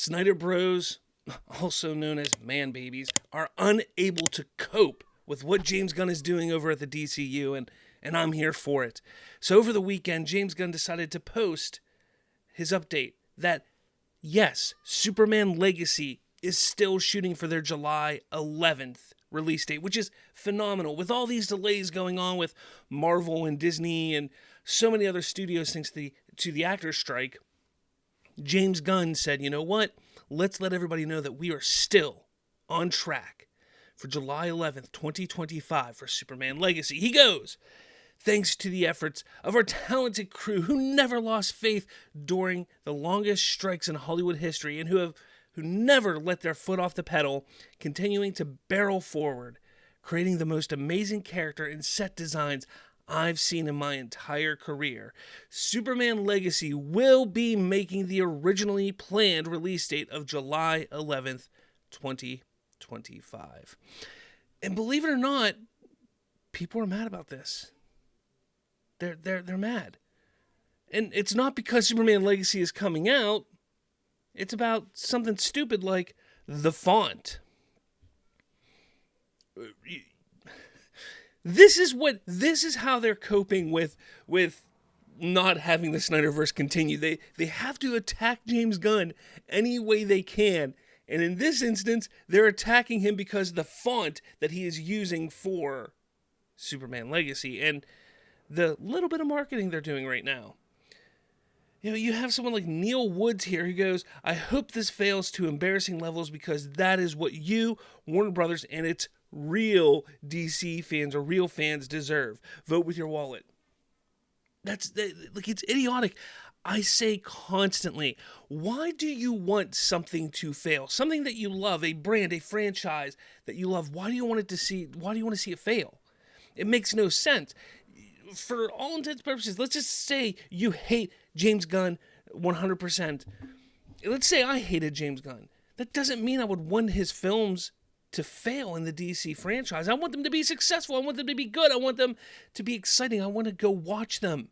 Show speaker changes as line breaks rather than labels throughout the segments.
Snyderbros, also known as man babies, are unable to cope with what James Gunn is doing over at the DCU, and I'm here for it. So over the weekend, James Gunn decided to post his update that, yes, Superman Legacy is still shooting for their July 11th release date, which is phenomenal. With all these delays going on with Marvel and Disney and so many other studios thanks to the actors' strike, James Gunn said, you know what? Let's let everybody know that we are still on track for July 11th, 2025 for Superman Legacy. He goes, thanks to the efforts of our talented crew who never lost faith during the longest strikes in Hollywood history and who never let their foot off the pedal, continuing to barrel forward, creating the most amazing character and set designs I've seen in my entire career. Superman Legacy will be making the originally planned release date of July 11th, 2025. And believe it or not, people are mad about this. They're mad. And it's not because Superman Legacy is coming out. It's about something stupid like the font. This is how they're coping with not having the Snyderverse continue. They have to attack James Gunn any way they can. And in this instance, they're attacking him because of the font that he is using for Superman Legacy and the little bit of marketing they're doing right now. You know, you have someone like Neil Woods here who goes, I hope this fails to embarrassing levels because that is what you, Warner Brothers, and its real DC fans or real fans deserve. Vote with your wallet. It's idiotic. I say constantly, why do you want something to fail? Something that you love, a brand, a franchise that you love, why do you want to see it fail? It makes no sense. For all intents and purposes, let's just say you hate James Gunn 100%. Let's say I hated James Gunn. That doesn't mean I would want his films to fail in the DC franchise. I want them to be successful. I want them to be good. I want them to be exciting. I want to go watch them.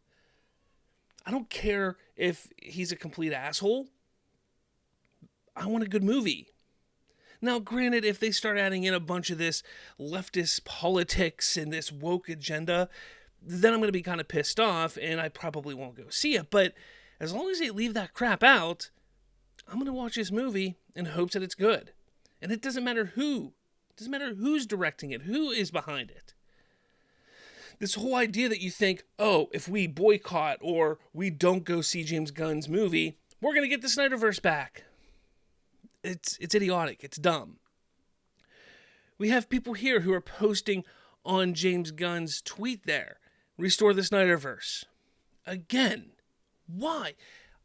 I don't care if he's a complete asshole. I want a good movie. Now, granted, if they start adding in a bunch of this leftist politics and this woke agenda, then I'm going to be kind of pissed off and I probably won't go see it. But as long as they leave that crap out, I'm going to watch this movie in hopes that it's good. And it doesn't matter who. It doesn't matter who's directing it, who is behind it. This whole idea that you think, oh, if we boycott or we don't go see James Gunn's movie, we're going to get the Snyderverse back. It's idiotic. It's dumb. We have people here who are posting on James Gunn's tweet there, restore the Snyderverse. Again, why?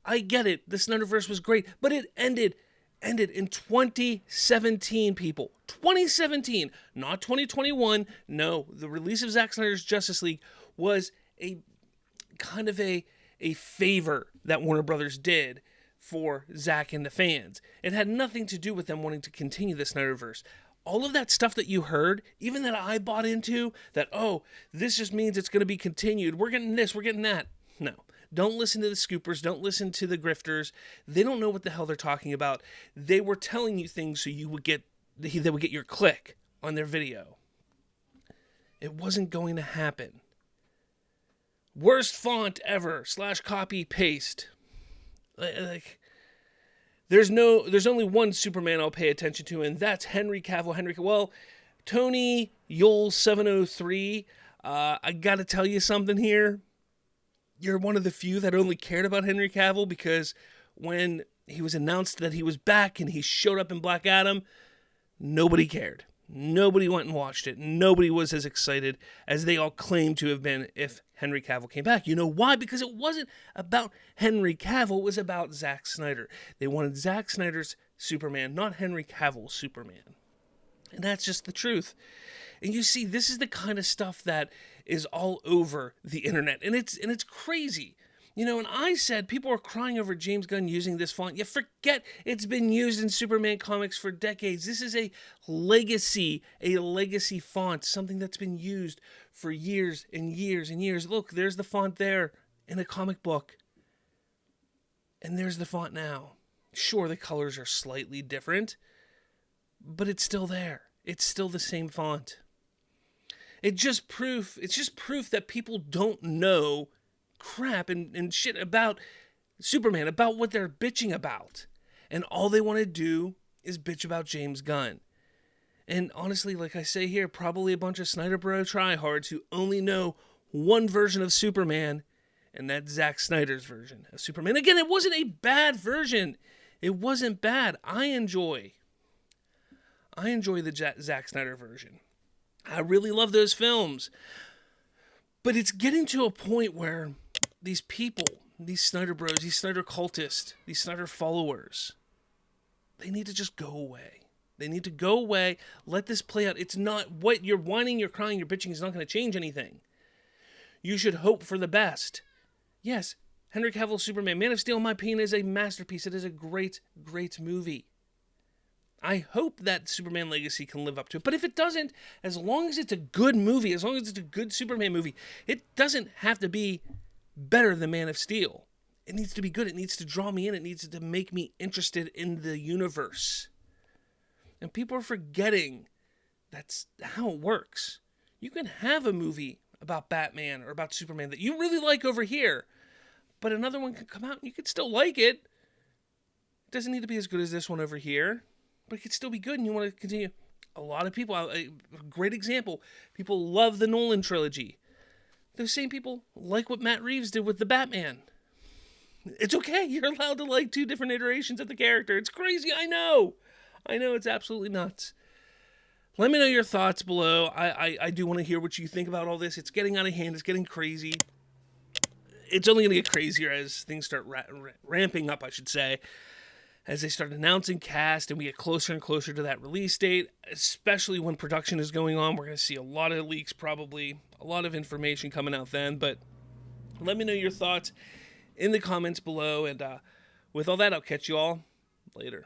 I get it. The Snyderverse was great, but it ended in 2017, people. 2017, not 2021. No, the release of Zack Snyder's Justice League was a kind of a favor that Warner Brothers did for Zack and the fans. It had nothing to do with them wanting to continue the Snyderverse. All of that stuff that you heard, even that I bought into, that, oh, this just means it's going to be continued. We're getting this, we're getting that. No. Don't listen to the scoopers. Don't listen to the grifters. They don't know what the hell they're talking about. They were telling you things so they would get your click on their video. It wasn't going to happen. Worst font ever / copy paste. Like, there's only one Superman I'll pay attention to, and that's Henry Cavill. Well, Tony Yole 703. I got to tell you something here. You're one of the few that only cared about Henry Cavill because when he was announced that he was back and he showed up in Black Adam, nobody cared. Nobody went and watched it. Nobody was as excited as they all claimed to have been if Henry Cavill came back. You know why? Because it wasn't about Henry Cavill. It was about Zack Snyder. They wanted Zack Snyder's Superman, not Henry Cavill's Superman. And that's just the truth. And you see, this is the kind of stuff that is all over the internet. And it's crazy. You know, and I said people are crying over James Gunn using this font. You forget it's been used in Superman comics for decades. This is a legacy font, something that's been used for years and years and years. Look, there's the font there in a comic book. And there's the font now. Sure, the colors are slightly different, but it's still there. It's still the same font. It's just proof that people don't know crap and shit about Superman, about what they're bitching about. And all they want to do is bitch about James Gunn. And honestly, like I say here, probably a bunch of Snyderbros tryhards who only know one version of Superman, and that's Zack Snyder's version of Superman. Again, it wasn't a bad version. It wasn't bad. I enjoy the Zack Snyder version. I really love those films. But it's getting to a point where these people, these Snyderbros, these Snyder cultists, these Snyder followers, they need to just go away. They need to go away. Let this play out. It's not what you're whining, you're crying, you're bitching is not going to change anything. You should hope for the best. Yes, Henry Cavill's Superman, Man of Steel, in my opinion, is a masterpiece. It is a great, great movie. I hope that Superman Legacy can live up to it. But if it doesn't, as long as it's a good movie, as long as it's a good Superman movie, it doesn't have to be better than Man of Steel. It needs to be good. It needs to draw me in. It needs to make me interested in the universe. And people are forgetting that's how it works. You can have a movie about Batman or about Superman that you really like over here, but another one can come out and you could still like it. It doesn't need to be as good as this one over here, but it could still be good and you want to continue. A lot of people, a great example, people love the Nolan trilogy. Those same people like what Matt Reeves did with the Batman. It's okay. You're allowed to like two different iterations of the character. It's crazy. I know it's absolutely nuts. Let me know your thoughts below. I do want to hear what you think about all this. It's getting out of hand. It's getting crazy. It's only going to get crazier as things start ramping up, I should say. As they start announcing cast and we get closer and closer to that release date, especially when production is going on. We're going to see a lot of leaks, probably a lot of information coming out then. But let me know your thoughts in the comments below. And with all that, I'll catch you all later.